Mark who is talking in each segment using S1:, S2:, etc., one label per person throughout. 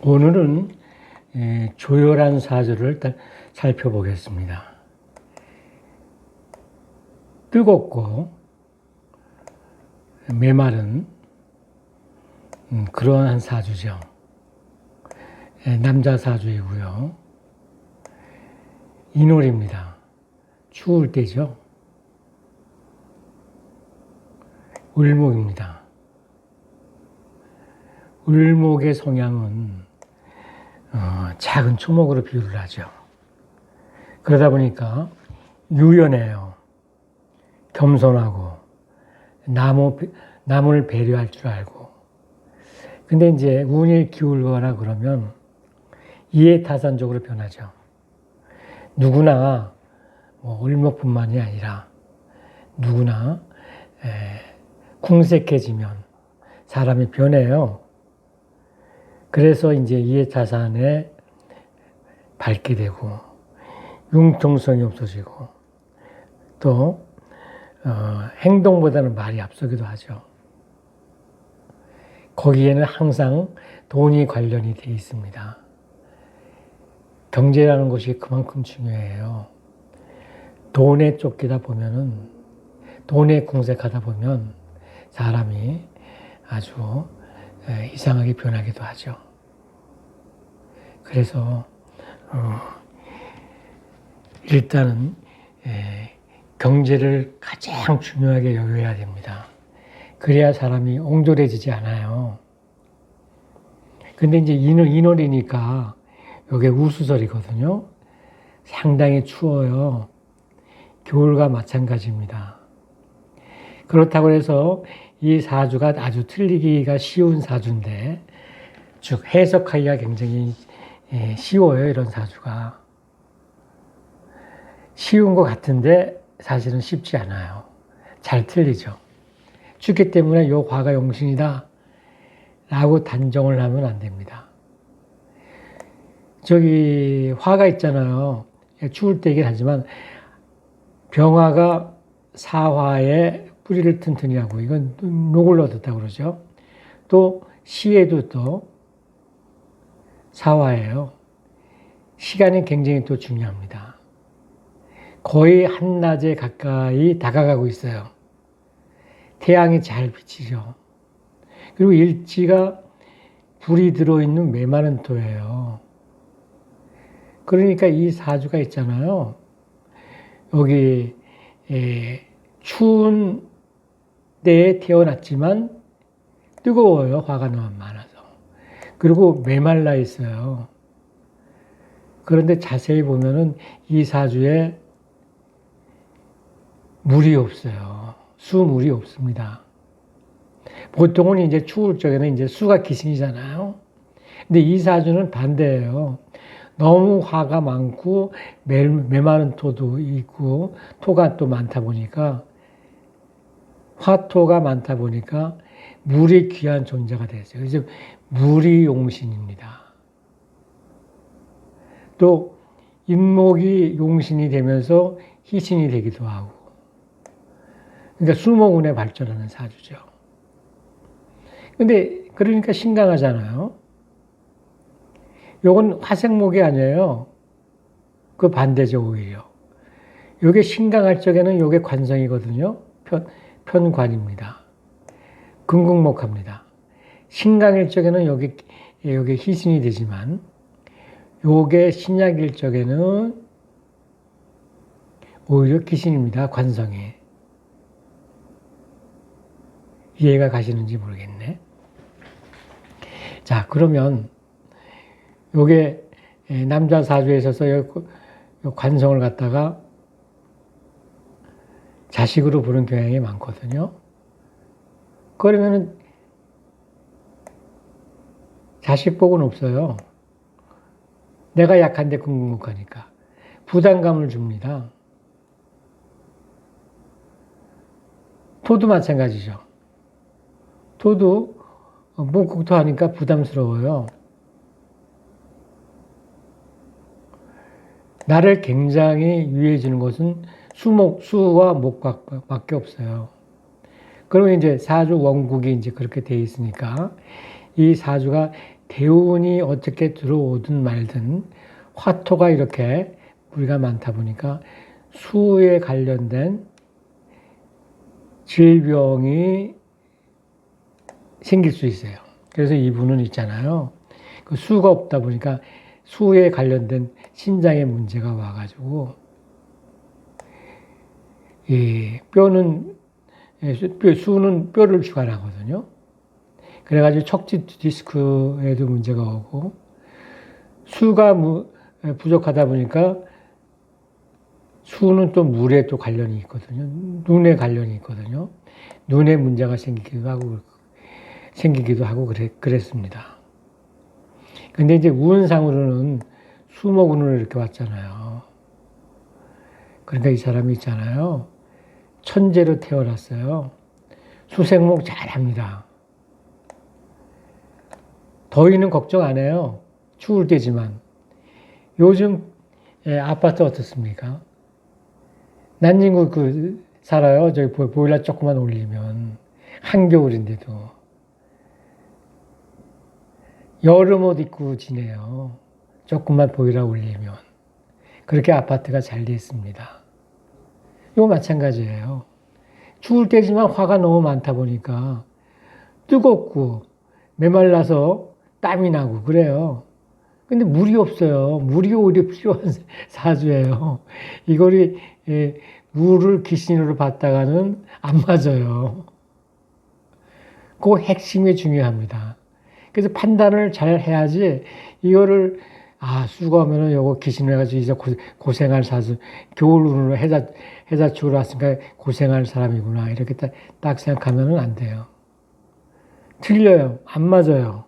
S1: 오늘은 조열한 사주를 일단 살펴보겠습니다. 뜨겁고 메마른 그러한 사주죠. 남자 사주이고요. 인월입니다. 추울 때죠. 을목입니다. 을목의 성향은 작은 초목으로 비유를 하죠. 그러다 보니까 유연해요. 겸손하고 남을 배려할 줄 알고. 근데 이제 운이 기울거나 그러면 이해타산적으로 변하죠. 누구나 을목뿐만이 아니라 누구나 궁색해지면 사람이 변해요. 그래서 이제 이해타산에 밟게 되고 융통성이 없어지고 또 행동보다는 말이 앞서기도 하죠. 거기에는 항상 돈이 관련이 되어 있습니다. 경제라는 것이 그만큼 중요해요. 돈에 쫓기다 보면은, 돈에 궁색하다 보면 사람이 아주 이상하게 변하기도 하죠. 그래서 일단은 경제를 가장 중요하게 여겨야 됩니다. 그래야 사람이 옹졸해지지 않아요. 근데 이제 인월이니까 이게 우수설이거든요. 상당히 추워요. 겨울과 마찬가지입니다. 그렇다고 해서 이 사주가 아주 틀리기가 쉬운 사주인데, 즉 해석하기가 굉장히 쉬워요. 이런 사주가. 쉬운 것 같은데 사실은 쉽지 않아요. 잘 틀리죠. 춥기 때문에 요 화가 용신이다 라고 단정을 하면 안 됩니다. 저기 화가 있잖아요. 추울 때이긴 하지만 병화가 사화에 뿌리를 튼튼히 하고, 이건 녹을 얻었다고 그러죠. 또 시에도 또 사화예요. 시간이 굉장히 또 중요합니다. 거의 한낮에 가까이 다가가고 있어요. 태양이 잘 비치죠. 그리고 일지가 불이 들어있는 메마른 토예요. 그러니까 이 사주가 있잖아요. 여기 추운 때에 태어났지만 뜨거워요. 화가 너무 많아서. 그리고 메말라 있어요. 그런데 자세히 보면은 이 사주에 물이 없어요. 수물이 없습니다. 보통은 이제 추울 적에는 이제 수가 기신이잖아요. 근데 이 사주는 반대예요. 너무 화가 많고 메마른 토도 있고 토가 또 많다 보니까, 화토가 많다 보니까 물이 귀한 존재가 되죠. 그래서 물이 용신입니다. 또 인목이 용신이 되면서 희신이 되기도 하고, 그러니까 수목운에 발전하는 사주죠. 근데 그러니까 신강하잖아요. 요건 화생목이 아니에요. 그 반대죠, 오히려. 요게 신강할 적에는 요게 관성이거든요. 편관입니다. 금국목합니다. 신강일 적에는 요게 희신이 되지만, 요게 신약일 적에는 오히려 기신입니다. 관성이. 이해가 가시는지 모르겠네. 자, 그러면 요게 남자 사주에 있어서 요 관성을 갖다가 자식으로 보는 경향이 많거든요. 그러면은 자식 복은 없어요. 내가 약한데 궁극하니까 부담감을 줍니다. 토도 마찬가지죠. 토도 목국토하니까 부담스러워요. 나를 굉장히 유해해 주는 것은 수와 목밖에 없어요. 그러면 이제 사주 원국이 이제 그렇게 돼 있으니까 이 사주가 대운이 어떻게 들어오든 말든 화토가 이렇게 무리가 많다 보니까 수에 관련된 질병이 생길 수 있어요. 그래서 이분은 있잖아요. 그 수가 없다 보니까 수에 관련된 신장에 문제가 와가지고 이 수는 뼈를 주관하거든요. 그래가지고 척지 디스크에도 문제가 오고 수가 부족하다 보니까 수는 또 물에 또 관련이 있거든요. 눈에 관련이 있거든요. 눈에 문제가 생기기도 하고 그랬습니다. 근데 이제 운상으로는 수목운으로 이렇게 왔잖아요. 그러니까 이 사람이 있잖아요. 천재로 태어났어요. 수생목 잘합니다. 더위는 걱정 안 해요. 추울 때지만. 요즘 아파트 어떻습니까? 난징구 살아요. 저기 보일러 조금만 올리면. 한겨울인데도. 여름 옷 입고 지내요. 조금만 보일러 올리면. 그렇게 아파트가 잘 돼 있습니다. 이거 마찬가지예요. 추울 때지만 화가 너무 많다 보니까 뜨겁고 메말라서 땀이 나고 그래요. 근데 물이 없어요. 물이 오히려 필요한 사주예요. 이거를 물을 귀신으로 받다가는 안 맞아요. 그 핵심이 중요합니다. 그래서 판단을 잘 해야지 이거를 수가 오면은 요거 귀신을 해가지고 이제 고생할 사주, 겨울운으로 해자축으로 왔으니까 고생할 사람이구나 이렇게 딱 생각하면은 안 돼요. 틀려요. 안 맞아요.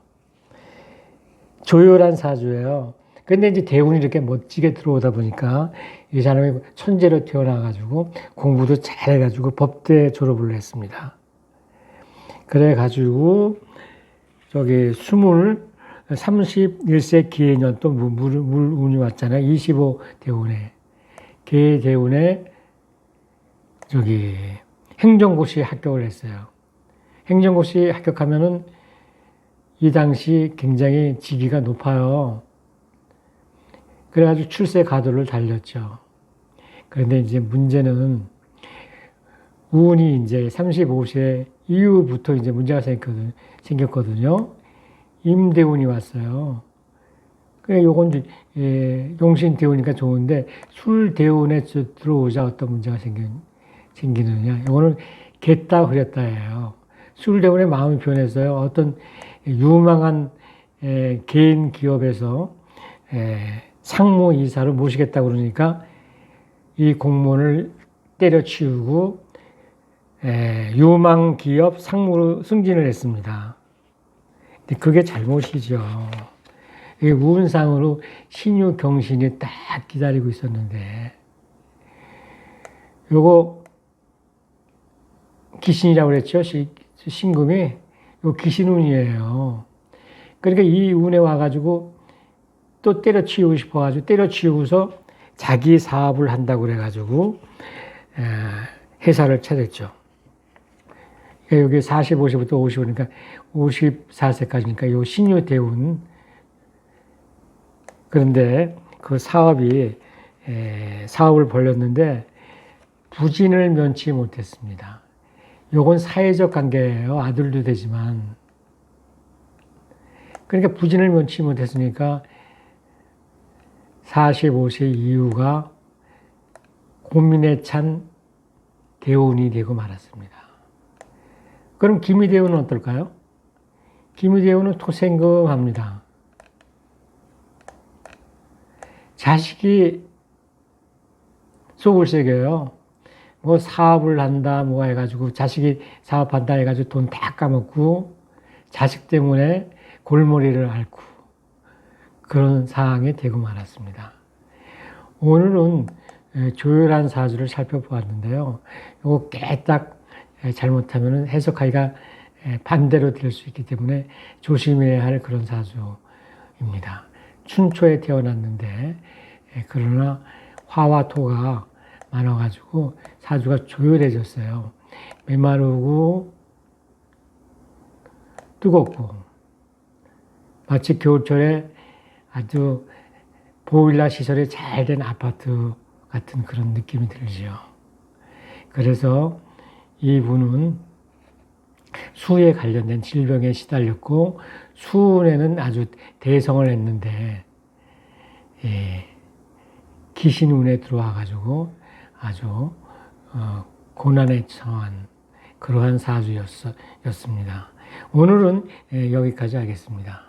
S1: 조열한 사주예요. 근데 이제 대운이 이렇게 멋지게 들어오다 보니까 이 사람이 천재로 태어나가지고 공부도 잘해가지고 법대 졸업을 했습니다. 그래가지고 저기 31세 기해년 또 물운이 왔잖아요. 25대운에. 기해대운에 저기 행정고시에 합격을 했어요. 행정고시에 합격하면은 이 당시 굉장히 직위가 높아요. 그래가지고 출세 가도를 달렸죠. 그런데 이제 문제는 운이 이제 35세 이후부터 이제 문제가 생겼거든요. 임대운이 왔어요. 그래, 요건 용신대운이니까 좋은데 술대운에 들어오자 어떤 문제가 생기느냐. 요거는 겠다 흐렸다예요. 술대운에 마음이 변했어요. 어떤 유망한 개인 기업에서 상무이사로 모시겠다고 그러니까 이 공무원을 때려치우고 유망 기업 상무로 승진을 했습니다. 근데 그게 잘못이죠. 이게 운상으로 신유 경신이 딱 기다리고 있었는데 요거 기신이라고 그랬죠. 신금이 요 기신운이에요. 그러니까 이 운에 와가지고 또 때려치우고 싶어가지고 때려치우고서 자기 사업을 한다고 그래가지고 회사를 차렸죠. 그러니까 여기 45세부터 55니까 54세까지니까 요 신유 대운. 그런데 그 사업을 벌였는데 부진을 면치 못했습니다. 요건 사회적 관계예요. 아들도 되지만. 그러니까 부진을 면치 못했으니까 45세 이후가 고민에 찬 대운이 되고 말았습니다. 그럼 기미대운은 어떨까요? 기미대운은 토생금합니다. 자식이 속을 새겨요. 뭐 사업을 한다, 뭐 해가지고, 자식이 사업한다 해가지고 돈 다 까먹고, 자식 때문에 골머리를 앓고, 그런 상황이 되고 말았습니다. 오늘은 조열한 사주를 살펴보았는데요. 이거 깨딱 잘못하면 해석하기가 반대로 될 수 있기 때문에 조심해야 할 그런 사주입니다. 춘초에 태어났는데, 그러나 화와 토가 많아가지고 사주가 조열해졌어요. 메마르고 뜨겁고 마치 겨울철에 아주 보일러 시설이 잘 된 아파트 같은 그런 느낌이 들죠. 그래서 이분은 수에 관련된 질병에 시달렸고 수운에는 아주 대성을 했는데 귀신운에 들어와가지고 아주 고난에 처한 그러한 사주였습니다. 오늘은 여기까지 하겠습니다.